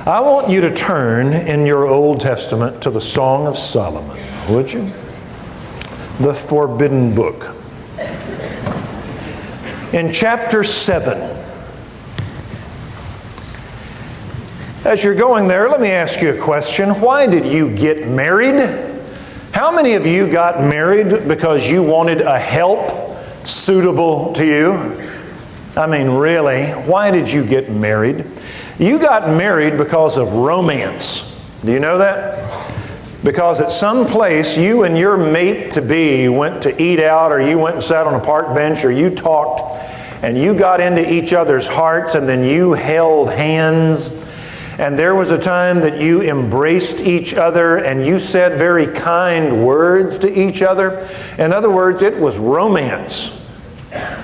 I want you to turn in your Old Testament to the Song of Solomon, would you? The forbidden book. In chapter 7. As you're going there, let me ask you a question. Why did you get married? How many of you got married because you wanted a help suitable to you? I mean, really, why did you get married? You got married because of romance. Do you know that? Because at some place you and your mate-to-be went to eat out, or you went and sat on a park bench, or you talked, and you got into each other's hearts, and then you held hands. And there was a time that you embraced each other and you said very kind words to each other. In other words, it was romance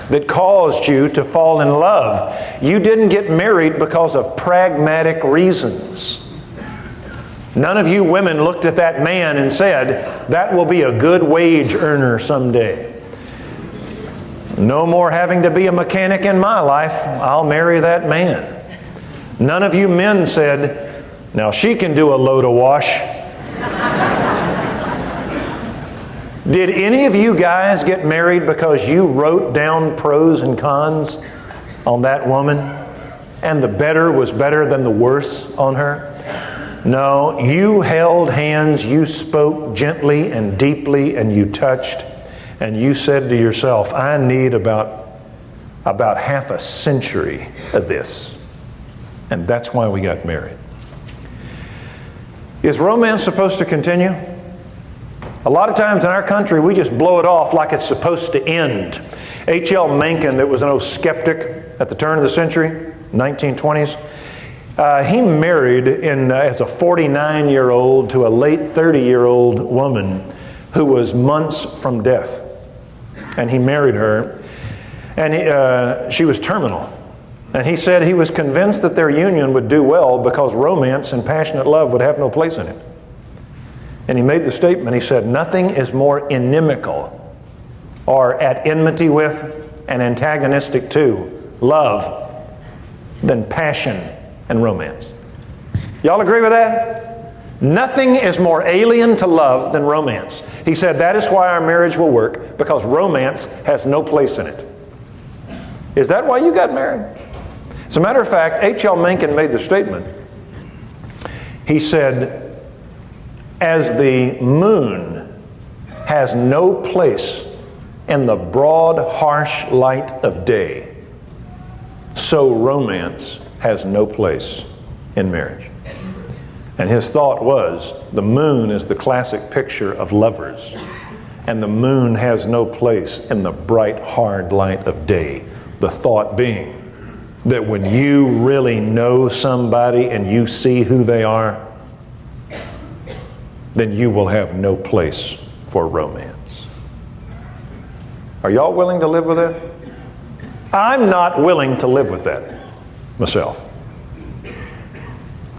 that caused you to fall in love. You didn't get married because of pragmatic reasons. None of you women looked at that man and said, that will be a good wage earner someday. No more having to be a mechanic in my life. I'll marry that man. None of you men said, now she can do a load of wash. Did any of you guys get married because you wrote down pros and cons on that woman and the better was better than the worse on her? No, you held hands, you spoke gently and deeply, and you touched, and you said to yourself, I need about half a century of this. And that's why we got married. Is romance supposed to continue? A lot of times in our country, we just blow it off like it's supposed to end. H.L. Mencken, that was an old skeptic at the turn of the century, 1920s, he married as a 49-year-old to a late 30-year-old woman who was months from death. And he married her, and she was terminal. And he said he was convinced that their union would do well because romance and passionate love would have no place in it. And he made the statement, he said, nothing is more inimical or at enmity with and antagonistic to love than passion and romance. Y'all agree with that? Nothing is more alien to love than romance. He said that is why our marriage will work, because romance has no place in it. Is that why you got married? As a matter of fact, H.L. Mencken made the statement. He said, as the moon has no place in the broad, harsh light of day, so romance has no place in marriage. And his thought was, the moon is the classic picture of lovers, and the moon has no place in the bright, hard light of day. The thought being that when you really know somebody and you see who they are, then you will have no place for romance. Are y'all willing to live with that? I'm not willing to live with that myself.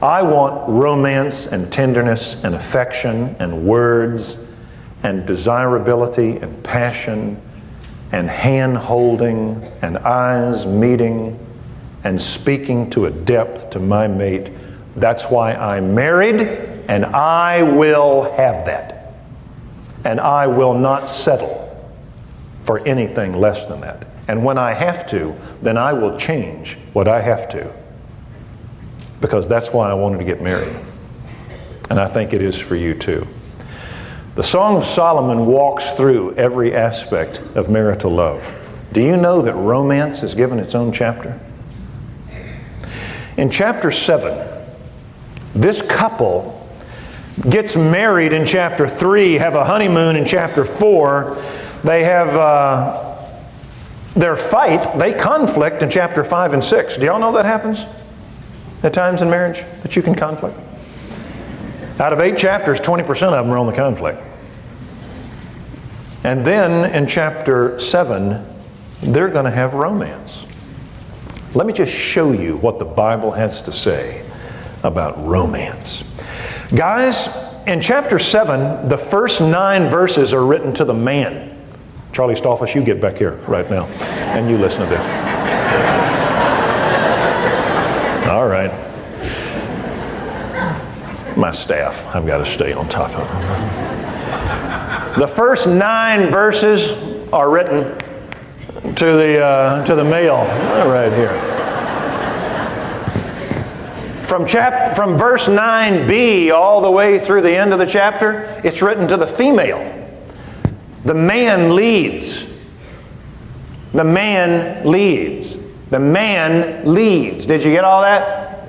I want romance and tenderness and affection and words and desirability and passion and hand-holding and eyes meeting and speaking to a depth to my mate. That's why I'm married, and I will have that. And I will not settle for anything less than that. And when I have to, then I will change what I have to. Because that's why I wanted to get married. And I think it is for you too. The Song of Solomon walks through every aspect of marital love. Do you know that romance is given its own chapter? In chapter 7, this couple gets married in chapter 3, have a honeymoon in chapter 4. They have their fight, they conflict in chapter 5 and 6. Do y'all know that happens at times in marriage, that you can conflict? Out of 8 chapters, 20% of them are on the conflict. And then in chapter 7, they're going to have romance. Let me just show you what the Bible has to say about romance. Guys, in chapter 7, the first 9 verses are written to the man. Charlie Stolfus, you get back here right now, and you listen to this. All right. My staff, I've got to stay on top of them. The first 9 verses are written to the male right here. From verse 9b all the way through the end of the chapter, it's written to the female. The man leads. The man leads. The man leads. Did you get all that?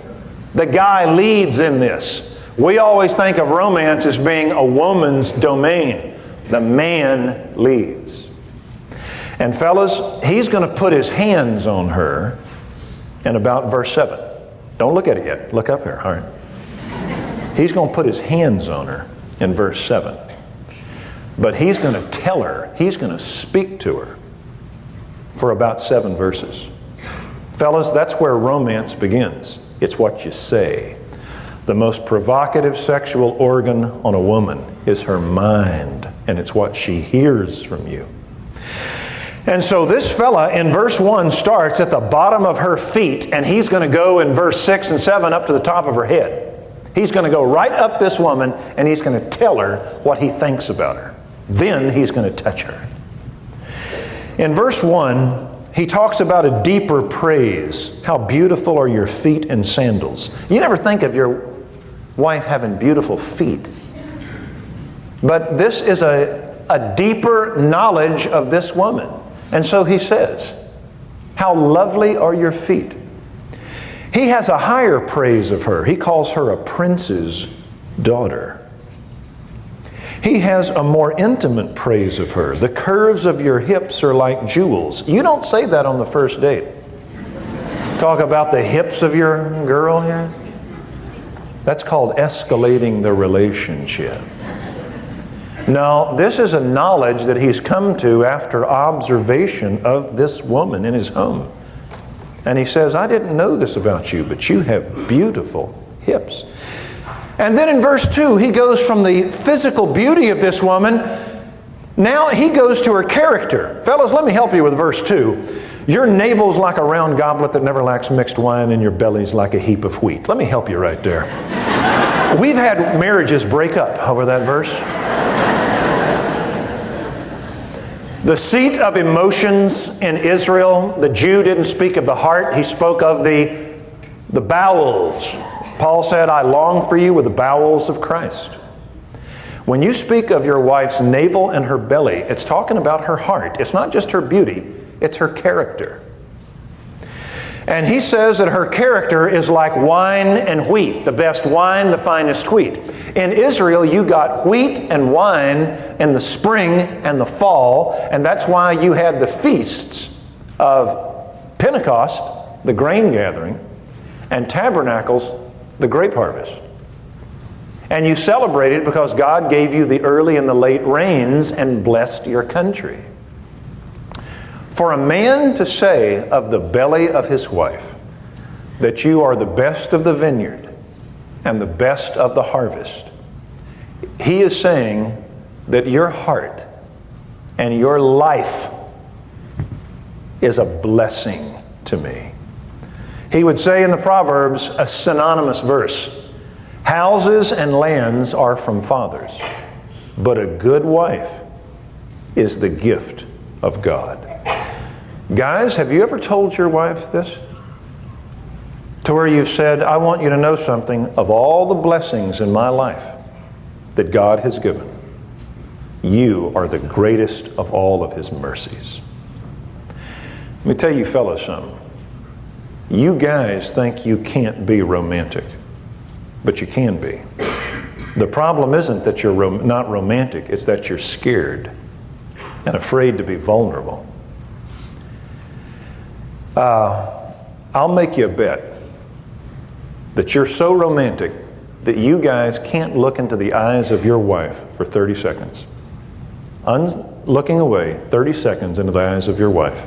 The guy leads in this. We always think of romance as being a woman's domain. The man leads. And fellas, he's going to put his hands on her in about verse 7. Don't look at it yet. Look up here. All right. He's going to put his hands on her in verse 7. But he's going to tell her, he's going to speak to her for about 7 verses. Fellas, that's where romance begins. It's what you say. The most provocative sexual organ on a woman is her mind, and it's what she hears from you. And so this fella in verse 1 starts at the bottom of her feet, and he's going to go in verse 6 and 7 up to the top of her head. He's going to go right up this woman, and he's going to tell her what he thinks about her. Then he's going to touch her. In verse 1, he talks about a deeper praise. How beautiful are your feet in sandals. You never think of your wife having beautiful feet. But this is a deeper knowledge of this woman. And so he says, how lovely are your feet. He has a higher praise of her. He calls her a prince's daughter. He has a more intimate praise of her. The curves of your hips are like jewels. You don't say that on the first date. Talk about the hips of your girl here. That's called escalating the relationship. Now, this is a knowledge that he's come to after observation of this woman in his home. And he says, I didn't know this about you, but you have beautiful hips. And then in verse 2, he goes from the physical beauty of this woman, now he goes to her character. Fellas, let me help you with verse 2. Your navel's like a round goblet that never lacks mixed wine, and your belly's like a heap of wheat. Let me help you right there. We've had marriages break up over that verse. The seat of emotions in Israel, the Jew didn't speak of the heart, he spoke of the bowels. Paul said, I long for you with the bowels of Christ. When you speak of your wife's navel and her belly, it's talking about her heart. It's not just her beauty, it's her character. And he says that her character is like wine and wheat, the best wine, the finest wheat. In Israel, you got wheat and wine in the spring and the fall, and that's why you had the feasts of Pentecost, the grain gathering, and Tabernacles, the grape harvest. And you celebrated because God gave you the early and the late rains and blessed your country. For a man to say of the belly of his wife that you are the best of the vineyard and the best of the harvest, he is saying that your heart and your life is a blessing to me. He would say in the Proverbs a synonymous verse, houses and lands are from fathers, but a good wife is the gift of God. Guys, have you ever told your wife this? To where you've said, I want you to know something, of all the blessings in my life that God has given, you are the greatest of all of His mercies. Let me tell you fellas something. You guys think you can't be romantic, but you can be. The problem isn't that you're not romantic, it's that you're scared and afraid to be vulnerable. I'll make you a bet that you're so romantic that you guys can't look into the eyes of your wife for 30 seconds. Looking away 30 seconds into the eyes of your wife.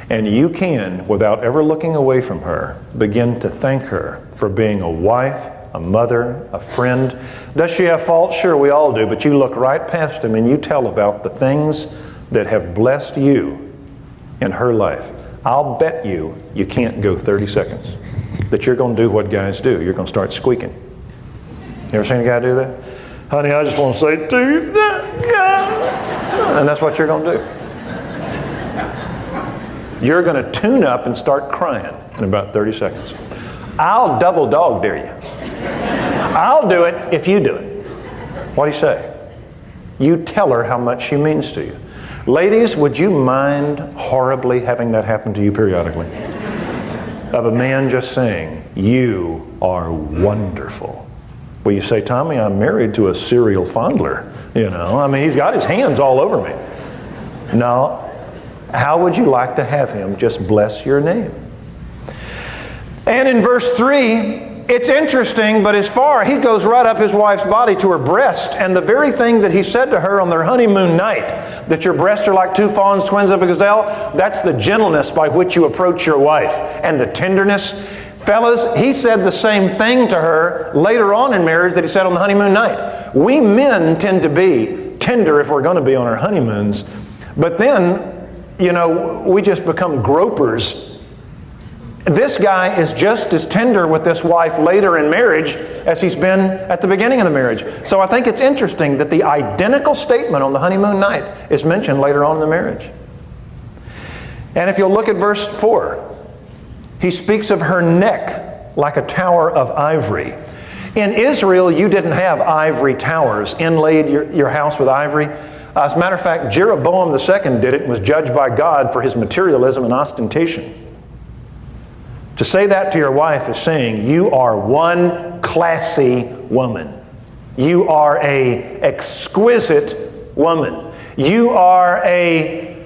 And you can, without ever looking away from her, begin to thank her for being a wife, a mother, a friend. Does she have faults? Sure, we all do. But you look right past them and you tell about the things that have blessed you in her life. I'll bet you can't go 30 seconds that you're going to do what guys do. You're going to start squeaking. You ever seen a guy do that? Honey, I just want to say to that guy. And that's what you're going to do. You're going to tune up and start crying in about 30 seconds. I'll double dog dare you. I'll do it if you do it. What do you say? You tell her how much she means to you. Ladies, would you mind horribly having that happen to you periodically? Of a man just saying, you are wonderful. Well, you say, Tommy, I'm married to a serial fondler. You know, I mean, he's got his hands all over me. No. How would you like to have him just bless your name? And in verse 3, it's interesting, but as far, he goes right up his wife's body to her breast, and the very thing that he said to her on their honeymoon night, that your breasts are like two fawns, twins of a gazelle, that's the gentleness by which you approach your wife, and the tenderness. Fellas, he said the same thing to her later on in marriage that he said on the honeymoon night. We men tend to be tender if we're going to be on our honeymoons, but then, you know, we just become gropers. This guy is just as tender with this wife later in marriage as he's been at the beginning of the marriage. So I think it's interesting that the identical statement on the honeymoon night is mentioned later on in the marriage. And if you'll look at verse 4, he speaks of her neck like a tower of ivory. In Israel, you didn't have ivory towers, inlaid your house with ivory. As a matter of fact, Jeroboam II did it and was judged by God for his materialism and ostentation. To say that to your wife is saying, you are one classy woman. You are a exquisite woman. You are a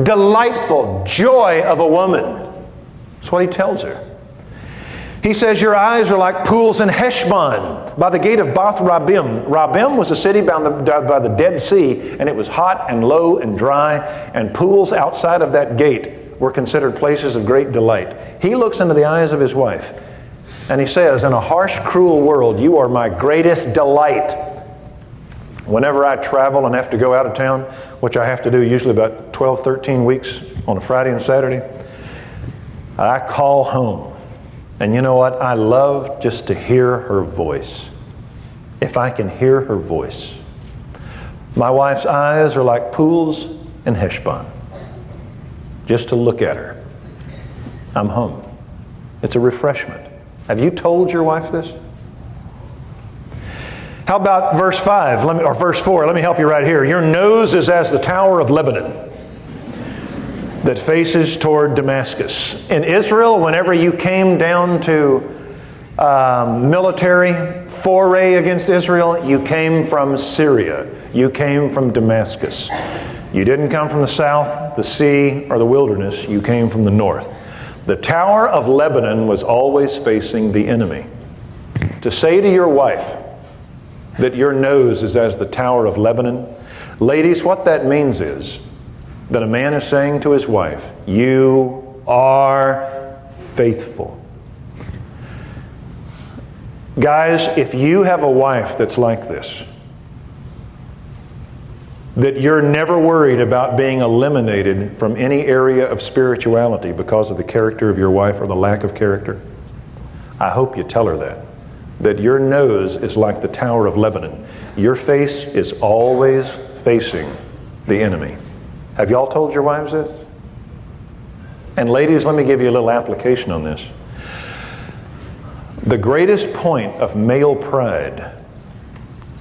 delightful joy of a woman. That's what he tells her. He says, your eyes are like pools in Heshbon, by the gate of Bath Rabbim. Rabbim was a city by the Dead Sea, and it was hot and low and dry, and pools outside of that gate were considered places of great delight. He looks into the eyes of his wife, and he says, in a harsh, cruel world, you are my greatest delight. Whenever I travel and have to go out of town, which I have to do usually about 12, 13 weeks on a Friday and Saturday, I call home. And you know what? I love just to hear her voice. If I can hear her voice. My wife's eyes are like pools in Heshbon. Just to look at her. I'm home. It's a refreshment. Have you told your wife this? How about verse 5, or verse 4? Let me help you right here. Your nose is as the tower of Lebanon that faces toward Damascus. In Israel, whenever you came down to military foray against Israel, you came from Syria. You came from Damascus. You didn't come from the south, the sea, or the wilderness. You came from the north. The Tower of Lebanon was always facing the enemy. To say to your wife that your nose is as the Tower of Lebanon, ladies, what that means is that a man is saying to his wife, you are faithful. Guys, if you have a wife that's like this, that you're never worried about being eliminated from any area of spirituality because of the character of your wife or the lack of character, I hope you tell her that your nose is like the Tower of Lebanon. Your face is always facing the enemy. Have y'all told your wives this? And ladies, let me give you a little application on this. The greatest point of male pride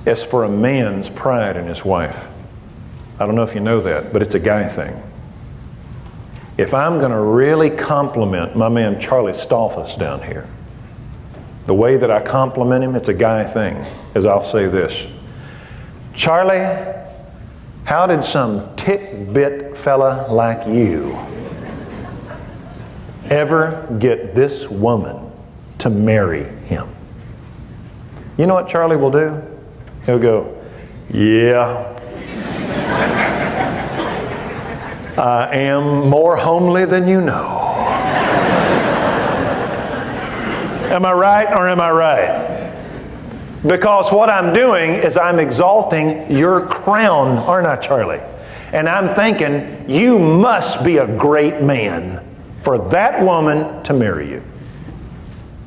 is for a man's pride in his wife. I don't know if you know that, but it's a guy thing. If I'm going to really compliment my man Charlie Stolfus down here, the way that I compliment him, it's a guy thing, as I'll say this. Charlie, how did some tick-bit fella like you ever get this woman to marry him? You know what Charlie will do? He'll go, yeah, I am more homely than you know. Am I right or am I right? Because what I'm doing is I'm exalting your crown, aren't I, Charlie? And I'm thinking, you must be a great man for that woman to marry you.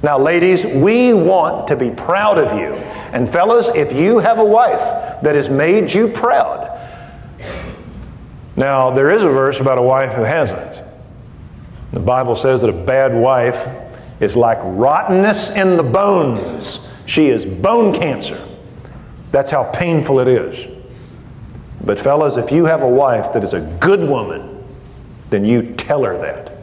Now, ladies, we want to be proud of you. And fellas, if you have a wife that has made you proud. Now, there is a verse about a wife who hasn't. The Bible says that a bad wife is like rottenness in the bones. She is bone cancer. That's how painful it is. But fellas, if you have a wife that is a good woman, then you tell her that.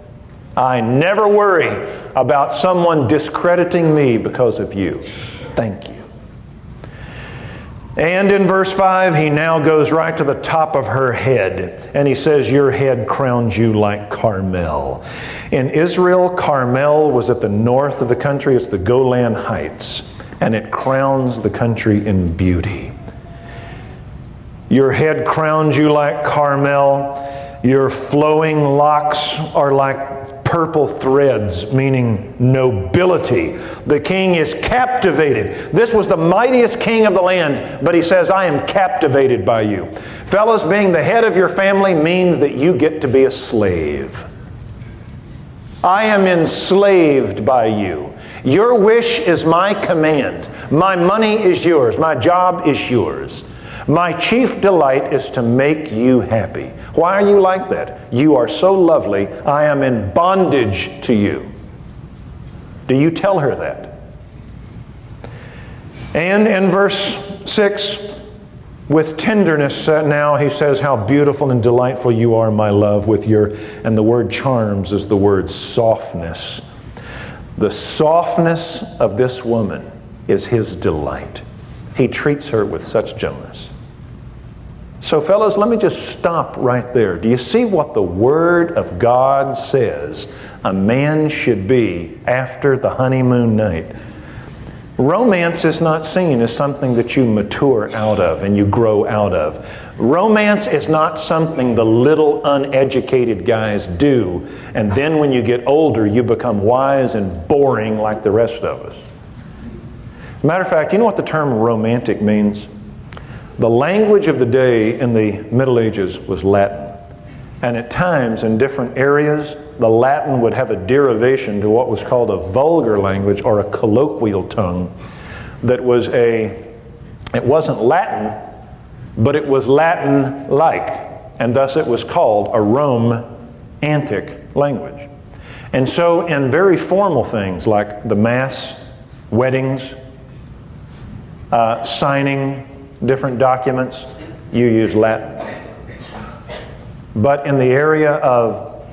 I never worry about someone discrediting me because of you. Thank you. And in verse 5, he now goes right to the top of her head. And he says, your head crowns you like Carmel. In Israel, Carmel was at the north of the country. It's the Golan Heights. And it crowns the country in beauty. Your head crowns you like Carmel. Your flowing locks are like purple threads, meaning nobility. The king is captivated. This was the mightiest king of the land, but he says, I am captivated by you. Fellas, being the head of your family means that you get to be a slave. I am enslaved by you. Your wish is my command. My money is yours. My job is yours. My chief delight is to make you happy. Why are you like that? You are so lovely. I am in bondage to you. Do you tell her that? And in verse 6, with tenderness now he says, how beautiful and delightful you are, my love, with your, and the word charms is the word softness. The softness of this woman is his delight. He treats her with such gentleness. So fellas, let me just stop right there. Do you see what the Word of God says a man should be after the honeymoon night? Romance is not seen as something that you mature out of and you grow out of. Romance is not something the little uneducated guys do, and then when you get older you become wise and boring like the rest of us. Matter of fact, you know what the term romantic means? The language of the day in the Middle Ages was Latin. And at times, in different areas, the Latin would have a derivation to what was called a vulgar language or a colloquial tongue that was it wasn't Latin, but it was Latin-like. And thus it was called a romantic language. And so in very formal things like the Mass, weddings, signing different documents, you use Latin. But in the area of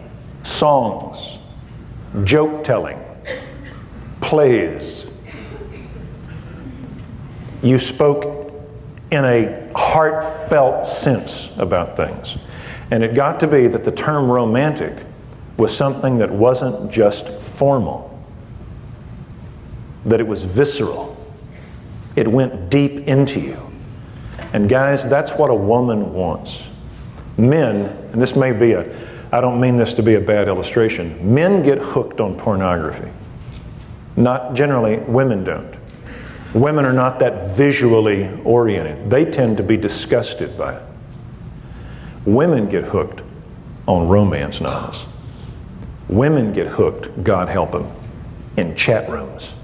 songs, joke telling, plays, you spoke in a heartfelt sense about things. And it got to be that the term romantic was something that wasn't just formal, that it was visceral. It went deep into you. And guys, that's what a woman wants. Men, and this may be I don't mean this to be a bad illustration, men get hooked on pornography. Not generally, women don't. Women are not that visually oriented. They tend to be disgusted by it. Women get hooked on romance novels. Women get hooked, God help them, in chat rooms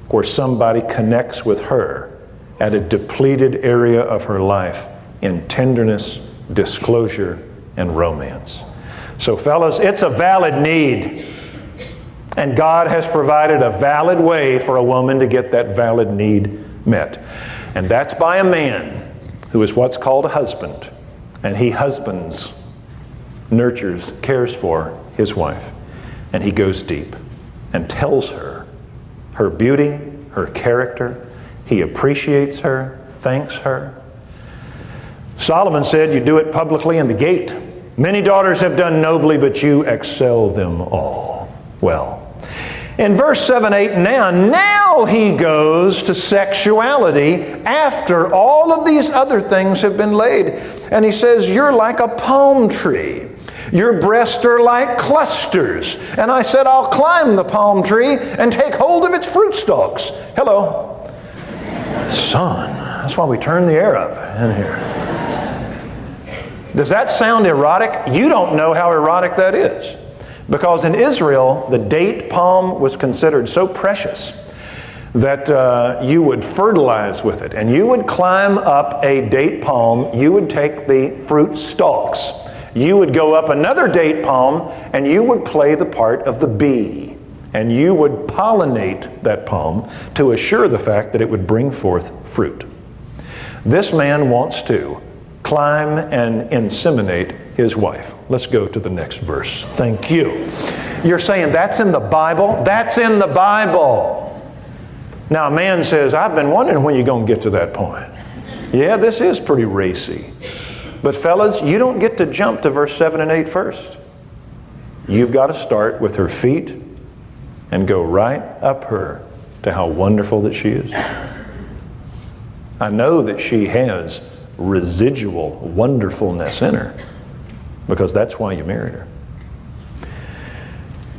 where somebody connects with her at a depleted area of her life in tenderness, disclosure, and romance. So fellas, it's a valid need. And God has provided a valid way for a woman to get that valid need met. And that's by a man who is what's called a husband. And he husbands, nurtures, cares for his wife. And he goes deep and tells her her beauty, her character. He appreciates her, thanks her. Solomon said, you do it publicly in the gate. Many daughters have done nobly, but you excel them all. Well, in verse 7, 8, now he goes to sexuality after all of these other things have been laid. And he says, you're like a palm tree. Your breasts are like clusters. And I said, I'll climb the palm tree and take hold of its fruit stalks. Hello. Son, that's why we turn the air up in here. Does that sound erotic? You don't know how erotic that is. Because in Israel, the date palm was considered so precious that you would fertilize with it. And you would climb up a date palm, you would take the fruit stalks. You would go up another date palm, and you would play the part of the bee. And you would pollinate that palm to assure the fact that it would bring forth fruit. This man wants to climb and inseminate his wife. Let's go to the next verse. Thank you. You're saying that's in the Bible? That's in the Bible. Now a man says, I've been wondering when you're going to get to that point. Yeah, this is pretty racy. But fellas, you don't get to jump to verse 7 and 8 first. You've got to start with her feet and go right up her to how wonderful that she is. I know that she has residual wonderfulness in her because that's why you married her.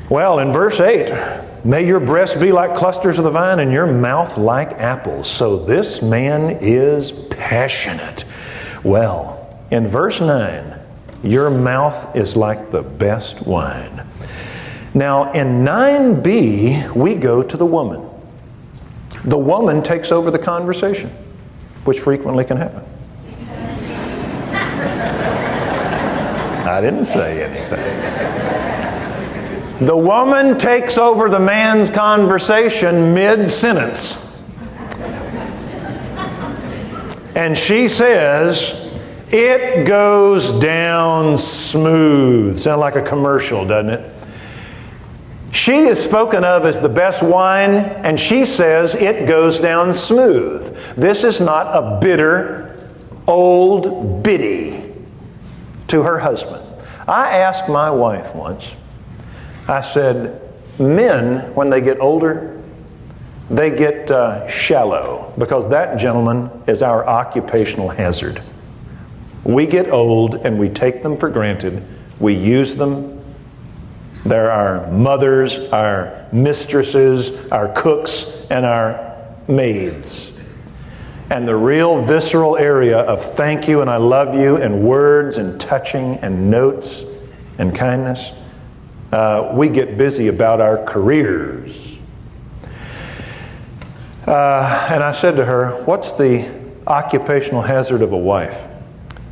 Well, in verse 8, may your breasts be like clusters of the vine and your mouth like apples. So this man is passionate. Well, in verse 9, your mouth is like the best wine. Now, in 9b, we go to the woman. The woman takes over the conversation, which frequently can happen. I didn't say anything. The woman takes over the man's conversation mid-sentence. And she says, it goes down smooth. Sound like a commercial, doesn't it? She is spoken of as the best wine, and she says it goes down smooth. This is not a bitter, old biddy to her husband. I asked my wife once, I said, men, when they get older, they get shallow, because that gentleman is our occupational hazard. We get old and we take them for granted. We use them. They're our mothers, our mistresses, our cooks, and our maids. And the real visceral area of thank you and I love you and words and touching and notes and kindness, we get busy about our careers. And I said to her, what's the occupational hazard of a wife?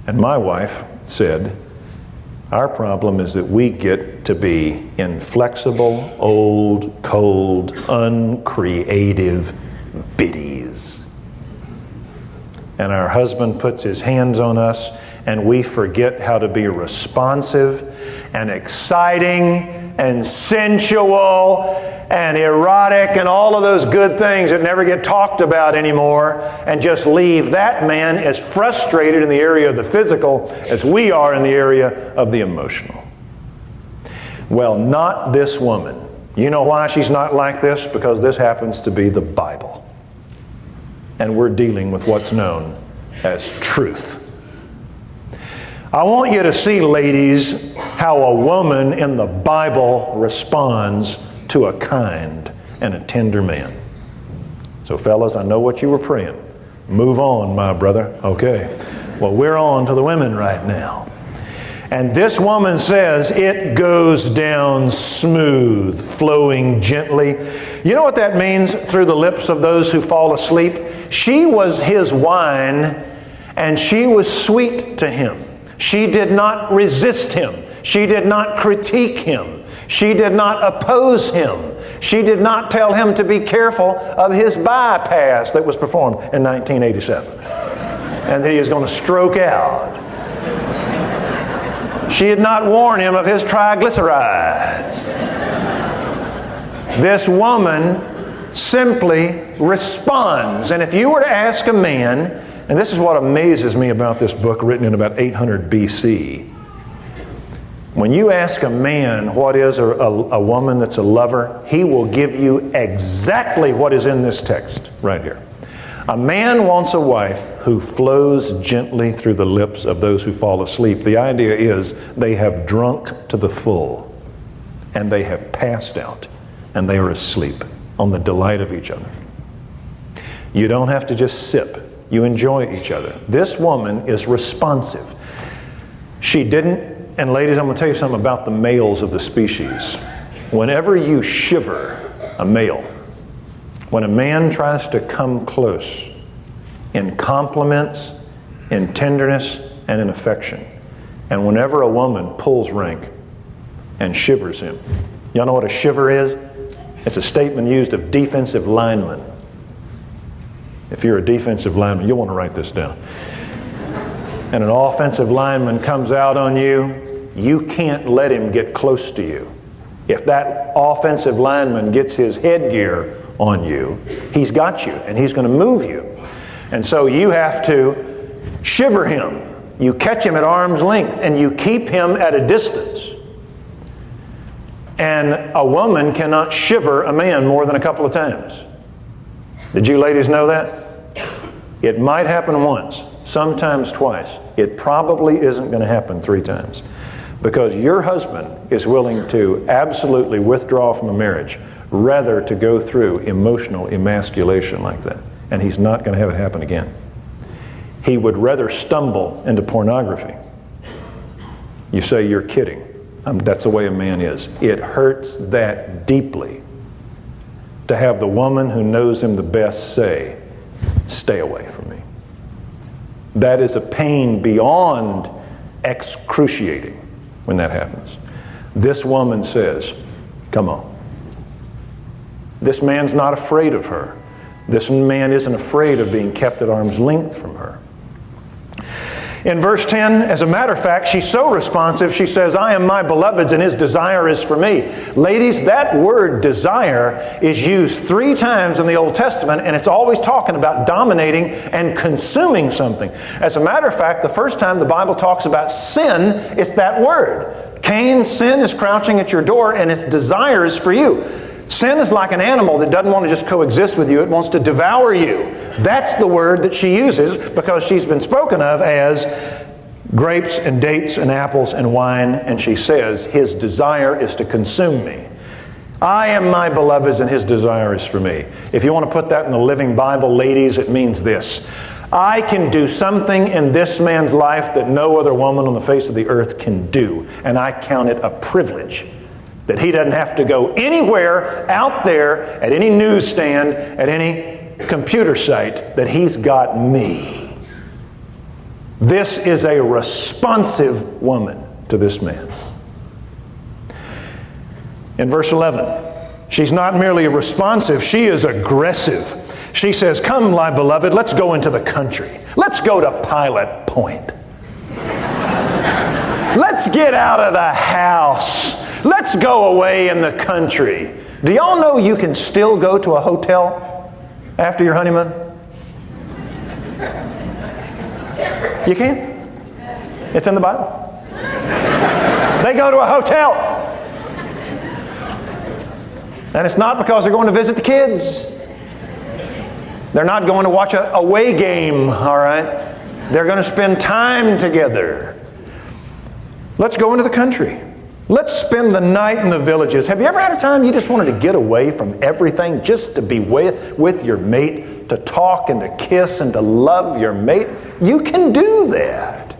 And my wife said, our problem is that we get to be inflexible, old, cold, uncreative biddies. And our husband puts his hands on us and we forget how to be responsive and exciting and sensual and erotic and all of those good things that never get talked about anymore, and just leave that man as frustrated in the area of the physical as we are in the area of the emotional. Well, not this woman. You know why she's not like this? Because this happens to be the Bible. And we're dealing with what's known as truth. I want you to see, ladies, how a woman in the Bible responds to a kind and a tender man. So fellas, I know what you were praying. Move on, my brother. Okay. Well, we're on to the women right now. And this woman says, it goes down smooth, flowing gently. You know what that means through the lips of those who fall asleep? She was his wine, and she was sweet to him. She did not resist him. She did not critique him. She did not oppose him. She did not tell him to be careful of his bypass that was performed in 1987. And that he was going to stroke out. She did not warn him of his triglycerides. This woman simply responds. And if you were to ask a man, and this is what amazes me about this book written in about 800 BC, when you ask a man what is a woman that's a lover, he will give you exactly what is in this text right here. A man wants a wife who flows gently through the lips of those who fall asleep. The idea is they have drunk to the full and they have passed out and they are asleep on the delight of each other. You don't have to just sip. You enjoy each other. This woman is responsive. She didn't And ladies, I'm going to tell you something about the males of the species. Whenever you shiver a male, when a man tries to come close in compliments, in tenderness, and in affection, and whenever a woman pulls rank and shivers him, y'all know what a shiver is? It's a statement used of defensive linemen. If you're a defensive lineman, you'll want to write this down. And an offensive lineman comes out on you, you can't let him get close to you. If that offensive lineman gets his headgear on you, he's got you and he's going to move you. And so you have to shiver him. You catch him at arm's length and you keep him at a distance. And a woman cannot shiver a man more than a couple of times. Did you ladies know that? It might happen once, sometimes twice. It probably isn't going to happen 3 times. Because your husband is willing to absolutely withdraw from a marriage rather to go through emotional emasculation like that. And he's not going to have it happen again. He would rather stumble into pornography. You say, you're kidding. That's the way a man is. It hurts that deeply to have the woman who knows him the best say, stay away from me. That is a pain beyond excruciating when that happens. This woman says, come on. This man's not afraid of her. This man isn't afraid of being kept at arm's length from her. In verse 10, as a matter of fact, she's so responsive, she says, I am my beloved's and his desire is for me. Ladies, that word desire is used 3 times in the Old Testament, and it's always talking about dominating and consuming something. As a matter of fact, the first time the Bible talks about sin, it's that word. Cain, sin is crouching at your door and its desire is for you. Sin is like an animal that doesn't want to just coexist with you. It wants to devour you. That's the word that she uses because she's been spoken of as grapes and dates and apples and wine. And she says, his desire is to consume me. I am my beloved's and his desire is for me. If you want to put that in the Living Bible, ladies, it means this. I can do something in this man's life that no other woman on the face of the earth can do. And I count it a privilege that he doesn't have to go anywhere out there at any newsstand, at any computer site, that he's got me. This is a responsive woman to this man. In verse 11, she's not merely responsive, she is aggressive. She says, come, my beloved, let's go into the country. Let's go to Pilot Point. Let's get out of the house. Let's go away in the country. Do y'all know you can still go to a hotel after your honeymoon? You can? It's in the Bible. They go to a hotel. And it's not because they're going to visit the kids. They're not going to watch a away game, all right? They're going to spend time together. Let's go into the country. Let's spend the night in the villages. Have you ever had a time you just wanted to get away from everything just to be with your mate, to talk and to kiss and to love your mate? You can do that.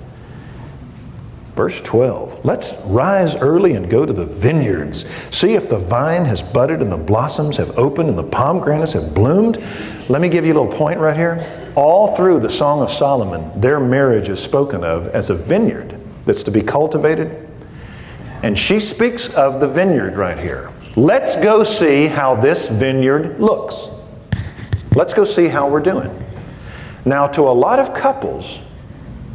Verse 12, let's rise early and go to the vineyards. See if the vine has budded and the blossoms have opened and the pomegranates have bloomed. Let me give you a little point right here. All through the Song of Solomon, their marriage is spoken of as a vineyard that's to be cultivated. And she speaks of the vineyard right here. Let's go see how this vineyard looks. Let's go see how we're doing. Now, to a lot of couples,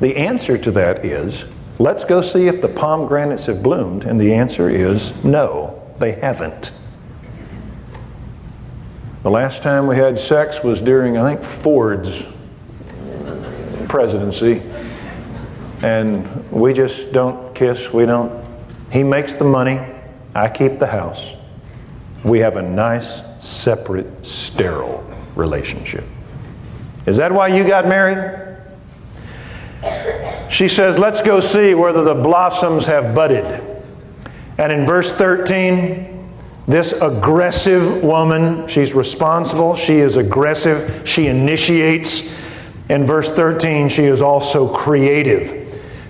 the answer to that is, let's go see if the pomegranates have bloomed. And the answer is no, they haven't. The last time we had sex was during, I think, Ford's presidency. And we just don't kiss, we don't. He makes the money, I keep the house. We have a nice, separate, sterile relationship. Is that why you got married? She says, let's go see whether the blossoms have budded. And in verse 13, this aggressive woman, she's responsible, she is aggressive, she initiates. In verse 13, she is also creative.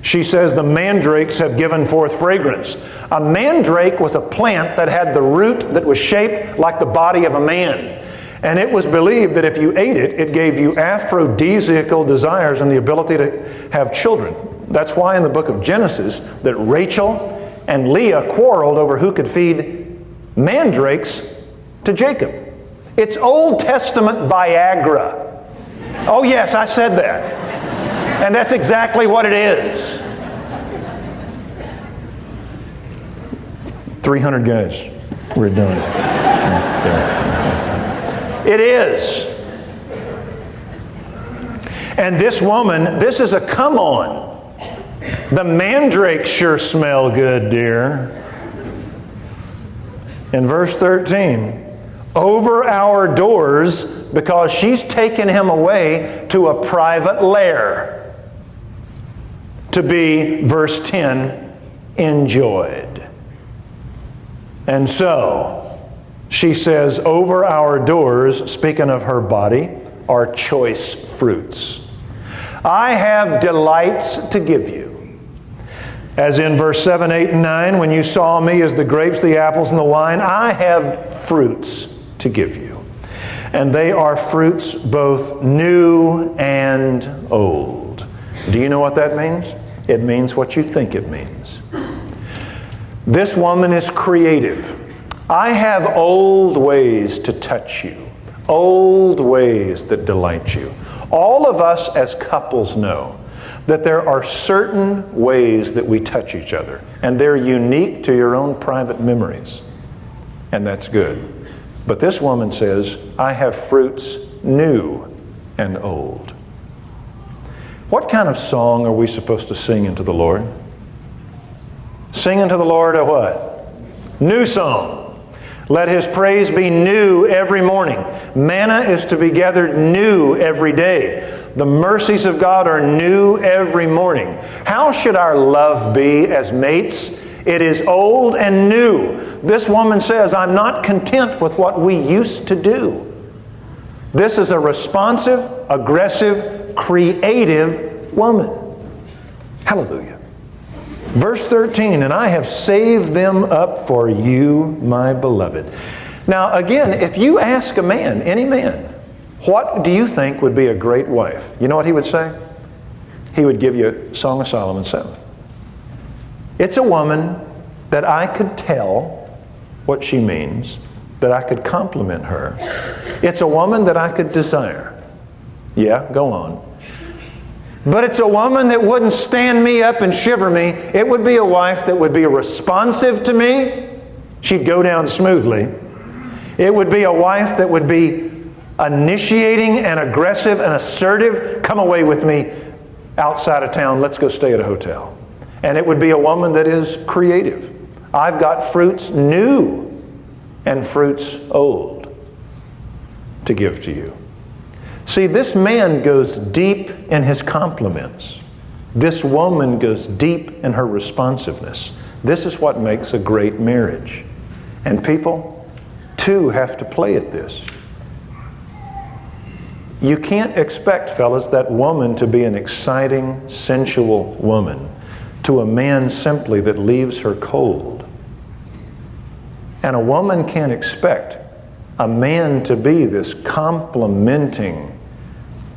She says the mandrakes have given forth fragrance. A mandrake was a plant that had the root that was shaped like the body of a man. And it was believed that if you ate it, it gave you aphrodisiacal desires and the ability to have children. That's why in the book of Genesis that Rachel and Leah quarreled over who could feed mandrakes to Jacob. It's Old Testament Viagra. Oh yes, I said that. And that's exactly what it is. 300 guys. We're done. Right there. It is. And this woman, this is a come on. The mandrakes sure smell good, dear. In verse 13, over our doors, because she's taken him away to a private lair to be, verse 10, enjoyed. And so, she says, over our doors, speaking of her body, are choice fruits. I have delights to give you. As in verse 7, 8, and 9, when you saw me as the grapes, the apples, and the wine, I have fruits to give you. And they are fruits both new and old. Do you know what that means? It means what you think it means. This woman is creative. I have old ways to touch you, old ways that delight you. All of us as couples know that there are certain ways that we touch each other, and they're unique to your own private memories. And that's good. But this woman says, I have fruits new and old. What kind of song are we supposed to sing into the Lord? Sing unto the Lord a what? New song. Let His praise be new every morning. Manna is to be gathered new every day. The mercies of God are new every morning. How should our love be as mates? It is old and new. This woman says, I'm not content with what we used to do. This is a responsive, aggressive, creative woman. Hallelujah. Verse 13, and I have saved them up for you, my beloved. Now again, if you ask a man, any man, what do you think would be a great wife? You know what he would say? He would give you Song of Solomon 7. It's a woman that I could tell what she means, that I could compliment her. It's a woman that I could desire. Yeah, go on. But it's a woman that wouldn't stand me up and shiver me. It would be a wife that would be responsive to me. She'd go down smoothly. It would be a wife that would be initiating and aggressive and assertive. Come away with me outside of town. Let's go stay at a hotel. And it would be a woman that is creative. I've got fruits new and fruits old to give to you. See, this man goes deep in his compliments. This woman goes deep in her responsiveness. This is what makes a great marriage. And people, too, have to play at this. You can't expect, fellas, that woman to be an exciting, sensual woman to a man simply that leaves her cold. And a woman can't expect a man to be this complimenting,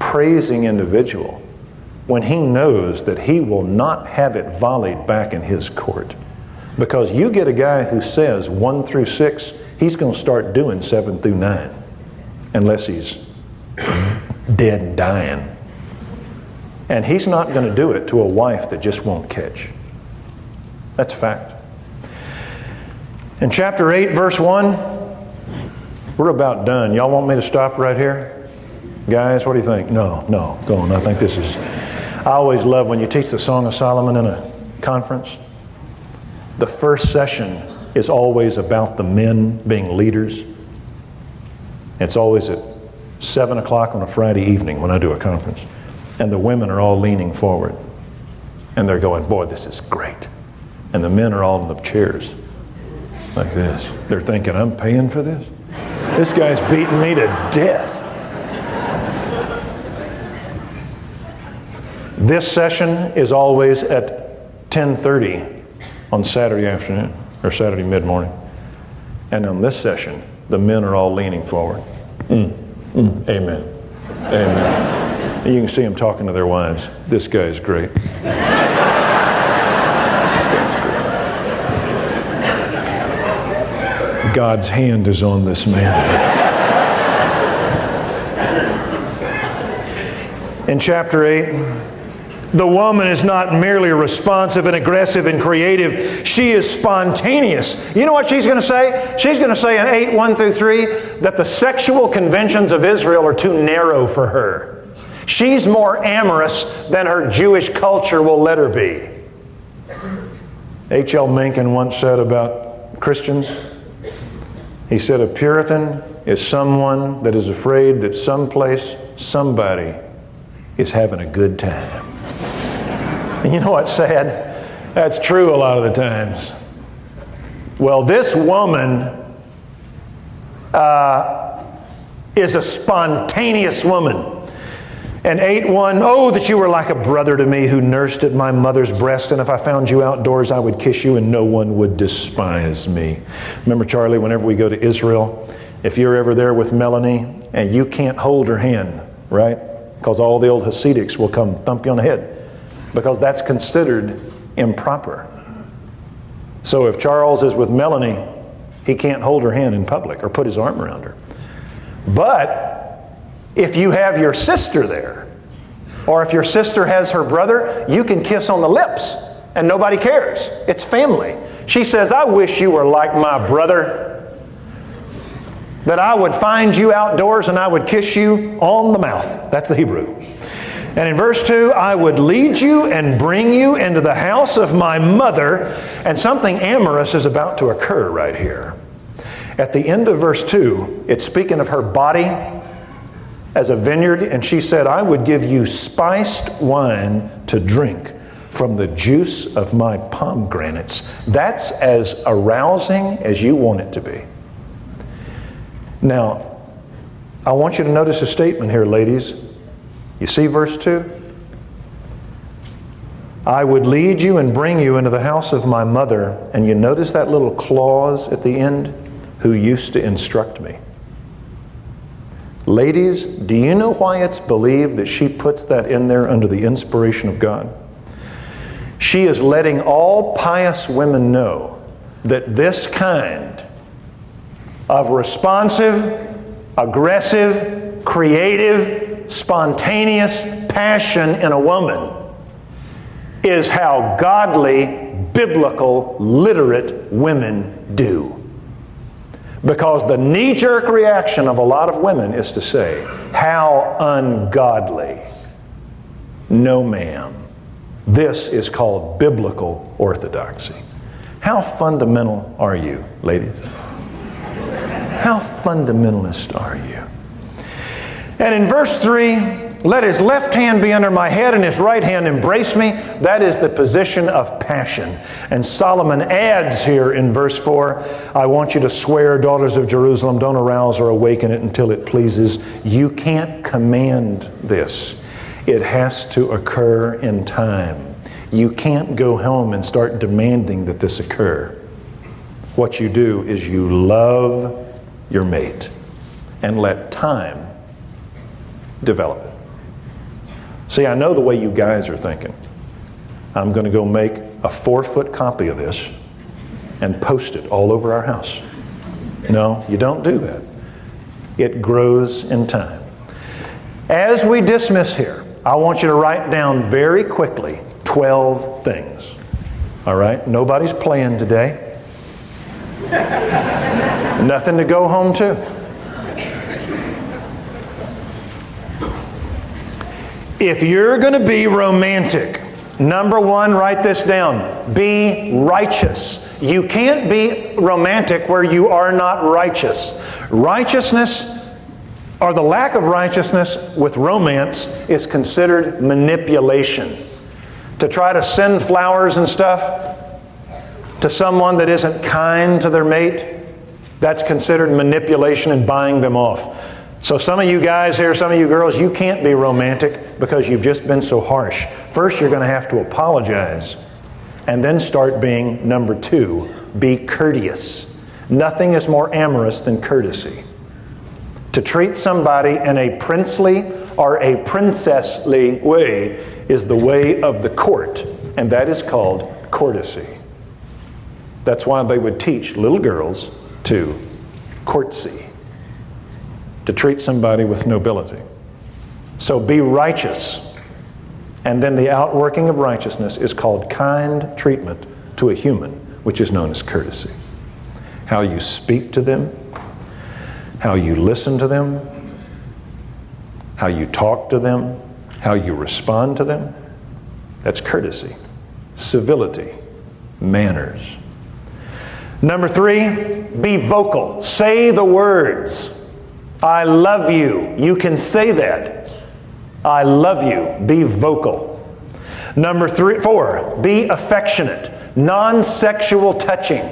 praising individual when he knows that he will not have it volleyed back in his court. Because you get a guy who says 1 through 6, he's going to start doing 7 through 9, unless he's dead and dying. And he's not going to do it to a wife that just won't catch. That's a fact. In chapter 8, verse 1, we're about done. Y'all want me to stop right here? Guys, what do you think? No, go on. I think this is... I always love when you teach the Song of Solomon in a conference. The first session is always about the men being leaders. It's always at 7 o'clock on a Friday evening when I do a conference. And the women are all leaning forward. And they're going, boy, this is great. And the men are all in the chairs like this. They're thinking, I'm paying for this? This guy's beating me to death. This session is always at 10:30 on Saturday afternoon, or Saturday mid-morning. And on this session, the men are all leaning forward. Amen. Amen. And you can see them talking to their wives. This guy's great. This guy's great. God's hand is on this man. In chapter 8, the woman is not merely responsive and aggressive and creative. She is spontaneous. You know what she's going to say? She's going to say in 8:1-3 that the sexual conventions of Israel are too narrow for her. She's more amorous than her Jewish culture will let her be. H.L. Mencken once said about Christians, he said, a Puritan is someone that is afraid that someplace, somebody is having a good time. And you know what's sad? That's true a lot of the times. Well, this woman is a spontaneous woman. And 8:1, oh, that you were like a brother to me who nursed at my mother's breast, and if I found you outdoors, I would kiss you and no one would despise me. Remember, Charlie, whenever we go to Israel, if you're ever there with Melanie and you can't hold her hand, right? Because all the old Hasidics will come thump you on the head, because that's considered improper. So if Charles is with Melanie, he can't hold her hand in public or put his arm around her. But if you have your sister there, or if your sister has her brother, you can kiss on the lips and nobody cares. It's family. She says, I wish you were like my brother, that I would find you outdoors and I would kiss you on the mouth. That's the Hebrew. And in verse 2, I would lead you and bring you into the house of my mother. And something amorous is about to occur right here. At the end of verse 2, it's speaking of her body as a vineyard, and she said, I would give you spiced wine to drink from the juice of my pomegranates. That's as arousing as you want it to be. Now, I want you to notice a statement here, ladies. You see verse 2? I would lead you and bring you into the house of my mother. And you notice that little clause at the end? Who used to instruct me. Ladies, do you know why it's believed that she puts that in there under the inspiration of God? She is letting all pious women know that this kind of responsive, aggressive, creative, spontaneous passion in a woman is how godly, biblical, literate women do. Because the knee-jerk reaction of a lot of women is to say, how ungodly. No, ma'am. This is called biblical orthodoxy. How fundamental are you, ladies? How fundamentalist are you? And in verse 3, let his left hand be under my head and his right hand embrace me. That is the position of passion. And Solomon adds here in verse 4, I want you to swear, daughters of Jerusalem, don't arouse or awaken it until it pleases. You can't command this. It has to occur in time. You can't go home and start demanding that this occur. What you do is you love your mate and let time develop it. See, I know the way you guys are thinking. I'm going to go make a 4-foot copy of this and post it all over our house. No, you don't do that. It grows in time. As we dismiss here, I want you to write down very quickly 12 things. All right? Nobody's playing today. Nothing to go home to. If you're going to be romantic, number 1, write this down. Be righteous. You can't be romantic where you are not righteous. Righteousness, or the lack of righteousness with romance, is considered manipulation. To try to send flowers and stuff to someone that isn't kind to their mate, that's considered manipulation and buying them off. So some of you guys here, some of you girls, you can't be romantic because you've just been so harsh. First, you're going to have to apologize And then start being number 2, be courteous. Nothing is more amorous than courtesy. To treat somebody in a princely or a princessly way is the way of the court, and that is called courtesy. That's why they would teach little girls to courtesy, to treat somebody with nobility. So be righteous. And then the outworking of righteousness is called kind treatment to a human, which is known as courtesy. How you speak to them, how you listen to them, how you talk to them, how you respond to them. That's courtesy, civility, manners. Number 3, be vocal. Say the words. I love you. You can say that. I love you. Be vocal. Number 4, be affectionate. Non-sexual touching,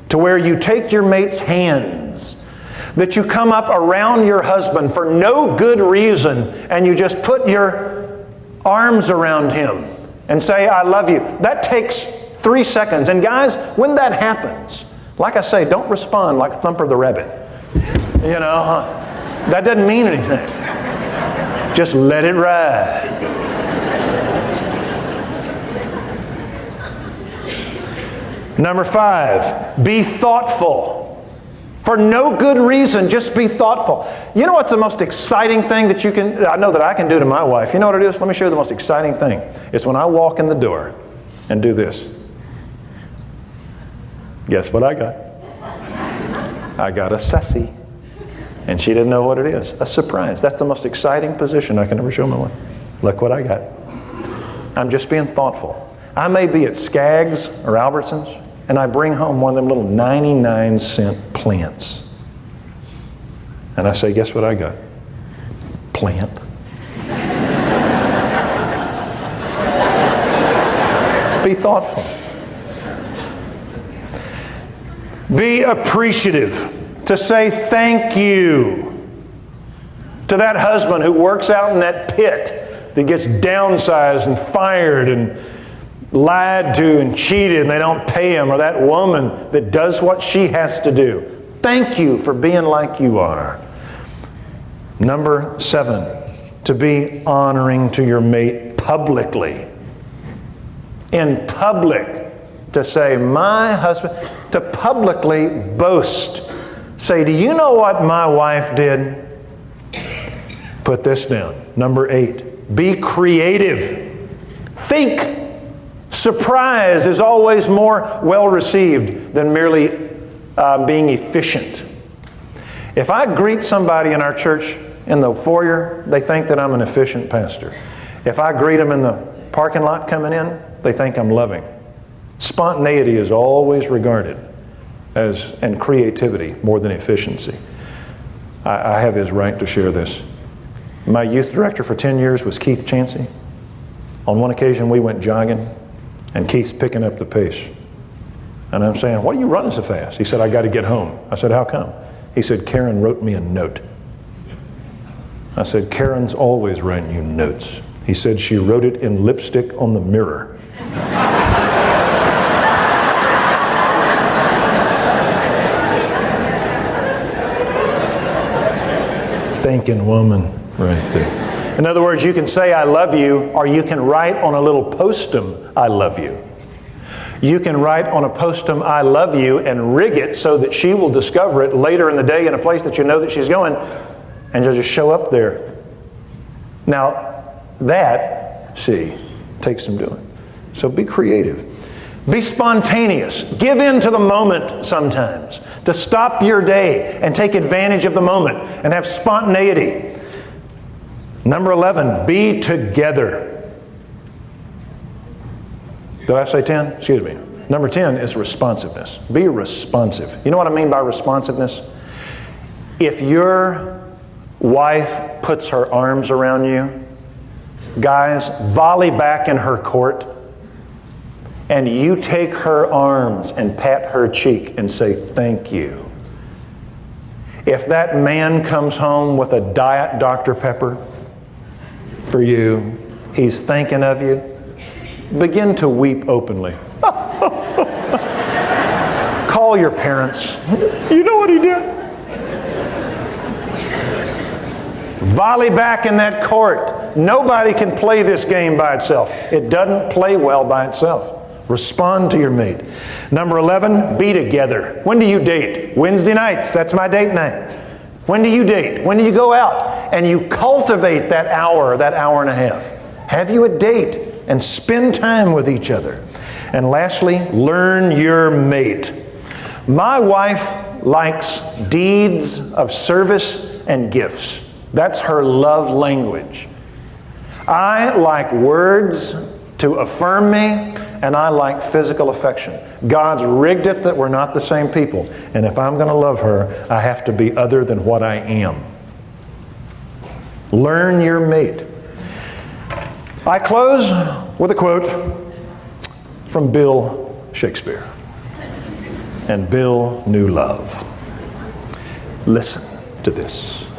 to where you take your mate's hands, that you come up around your husband for no good reason and you just put your arms around him and say, I love you. That takes 3 seconds. And guys, when that happens, like I say, don't respond like Thumper the Rabbit. You know, that doesn't mean anything. Just let it ride. Number 5, be thoughtful. For no good reason, just be thoughtful. You know what's the most exciting thing that I know that I can do to my wife? You know what it is? Let me show you the most exciting thing. It's when I walk in the door and do this. Guess what I got? I got a sussy. And she didn't know what it is. A surprise. That's the most exciting position I can ever show my wife. Look what I got. I'm just being thoughtful. I may be at Skaggs or Albertsons, and I bring home one of them little 99-cent plants. And I say, guess what I got? Plant. Be thoughtful. Be appreciative. To say thank you to that husband who works out in that pit that gets downsized and fired and lied to and cheated and they don't pay him, or that woman that does what she has to do. Thank you for being like you are. Number 7, to be honoring to your mate publicly. In public, to say, my husband, to publicly boast. Say, do you know what my wife did? Put this down. Number 8, be creative. Think. Surprise is always more well received than merely being efficient. If I greet somebody in our church in the foyer, they think that I'm an efficient pastor. If I greet them in the parking lot coming in, they think I'm loving. Spontaneity is always regarded and creativity more than efficiency. I have his right to share this. My youth director for 10 years was Keith Chansey. On one occasion we went jogging and Keith's picking up the pace. And I'm saying, why are you running so fast? He said, I got to get home. I said, how come? He said, Karen wrote me a note. I said, Karen's always writing you notes. He said, she wrote it in lipstick on the mirror. Thinking woman right there. In other words, you can say I love you, or you can write on a little postum, I love you. You can write on a postum, I love you, and rig it so that she will discover it later in the day in a place that you know that she's going, and you'll just show up there. Now, that, see, takes some doing. So be creative. Be spontaneous. Give in to the moment sometimes. To stop your day and take advantage of the moment and have spontaneity. Number 11, be together. Did I say 10? Excuse me. Number 10 is responsiveness. Be responsive. You know what I mean by responsiveness? If your wife puts her arms around you, guys, volley back in her court, and you take her arms and pat her cheek and say thank you. If that man comes home with a Diet Dr. Pepper for you, he's thinking of you, begin to weep openly. Call your parents. You know what he did? Volley back in that court. Nobody can play this game by itself. It doesn't play well by itself. Respond to your mate. Number 11, be together. When do you date? Wednesday nights. That's my date night. When do you date? When do you go out? And you cultivate that hour and a half. Have you a date and spend time with each other. And lastly, learn your mate. My wife likes deeds of service and gifts. That's her love language. I like words to affirm me, and I like physical affection. God's rigged it that we're not the same people. And if I'm going to love her, I have to be other than what I am. Learn your mate. I close with a quote from Bill Shakespeare. And Bill knew love. Listen to this.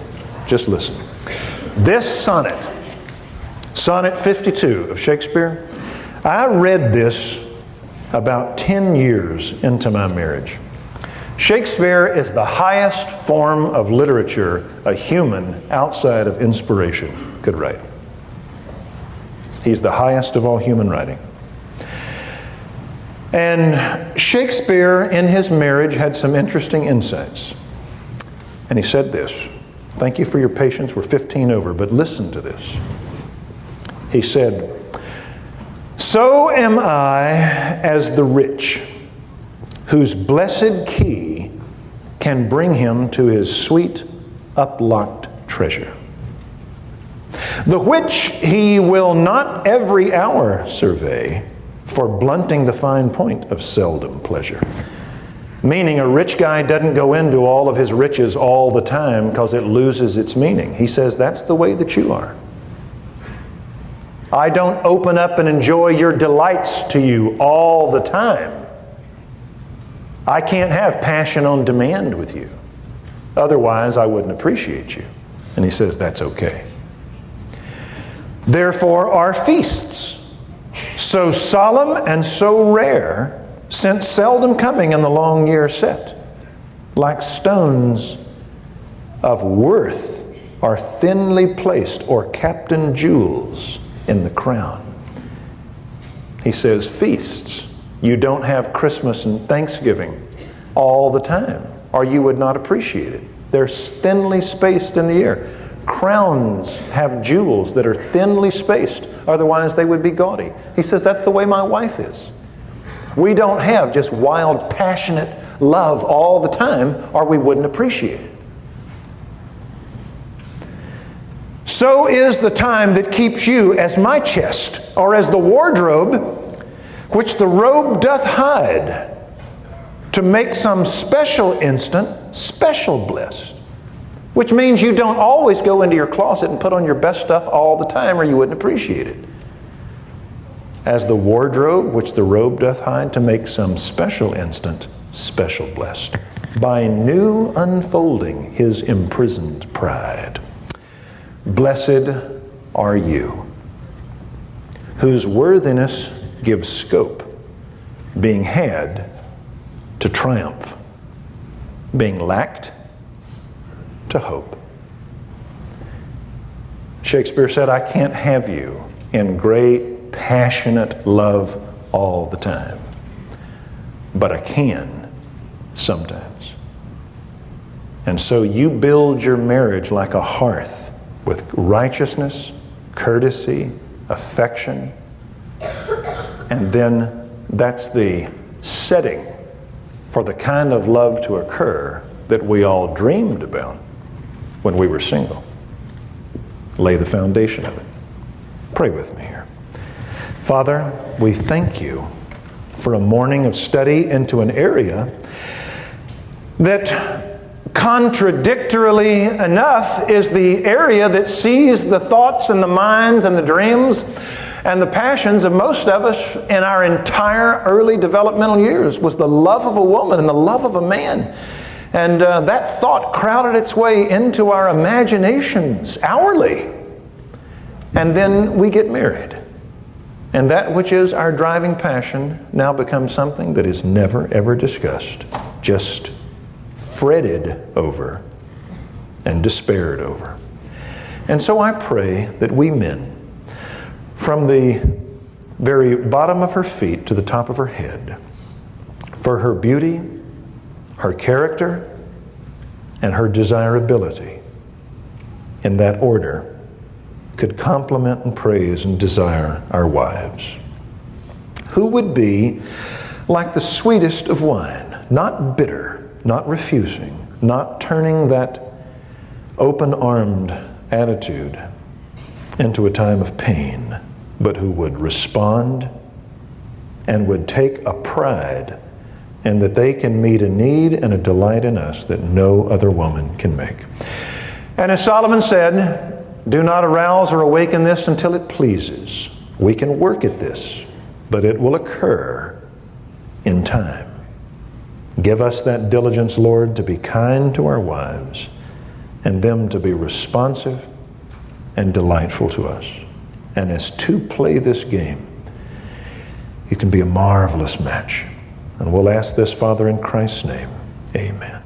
Just listen. This sonnet, Sonnet 52 of Shakespeare, I read this about 10 years into my marriage. Shakespeare is the highest form of literature a human outside of inspiration could write. He's the highest of all human writing. And Shakespeare, in his marriage, had some interesting insights. And he said this. Thank you for your patience. We're 15 over, but listen to this. He said, "So am I as the rich, whose blessed key can bring him to his sweet, uplocked treasure, the which he will not every hour survey, for blunting the fine point of seldom pleasure." Meaning a rich guy doesn't go into all of his riches all the time because it loses its meaning. He says that's the way that you are. I don't open up and enjoy your delights to you all the time. I can't have passion on demand with you. Otherwise, I wouldn't appreciate you. And he says that's okay. Therefore are feasts so solemn and so rare, since seldom coming in the long year set, like stones of worth are thinly placed, or captain jewels in the crown. He says feasts. You don't have Christmas and Thanksgiving all the time, or you would not appreciate it. They're thinly spaced in the year. Crowns have jewels that are thinly spaced, otherwise they would be gaudy. He says that's the way my wife is. We don't have just wild, passionate love all the time, or we wouldn't appreciate it. So is the time that keeps you as my chest, or as the wardrobe which the robe doth hide, to make some special instant special bliss. Which means you don't always go into your closet and put on your best stuff all the time, or you wouldn't appreciate it. As the wardrobe which the robe doth hide, to make some special instant special blessed, by new unfolding his imprisoned pride. Blessed are you, whose worthiness gives scope, being had to triumph, being lacked to hope. Shakespeare said, I can't have you in great, passionate love all the time, but I can sometimes. And so you build your marriage like a hearth with righteousness, courtesy, affection, and then that's the setting for the kind of love to occur that we all dreamed about when we were single. Lay the foundation of it. Pray with me here. Father, we thank you for a morning of study into an area that contradictorily enough is the area that sees the thoughts and the minds and the dreams and the passions of most of us in our entire early developmental years was the love of a woman and the love of a man. And that thought crowded its way into our imaginations hourly. And then we get married. And that which is our driving passion now becomes something that is never, ever discussed just fretted over and despaired over. And so I pray that we men, from the very bottom of her feet to the top of her head, for her beauty, her character, and her desirability, in that order, could compliment and praise and desire our wives. Who would be like the sweetest of wine, not bitter, not refusing, not turning that open-armed attitude into a time of pain, but who would respond and would take a pride in that they can meet a need and a delight in us that no other woman can make. And as Solomon said, do not arouse or awaken this until it pleases. We can work at this, but it will occur in time. Give us that diligence, Lord, to be kind to our wives and them to be responsive and delightful to us. And as two play this game, it can be a marvelous match. And we'll ask this, Father, in Christ's name. Amen.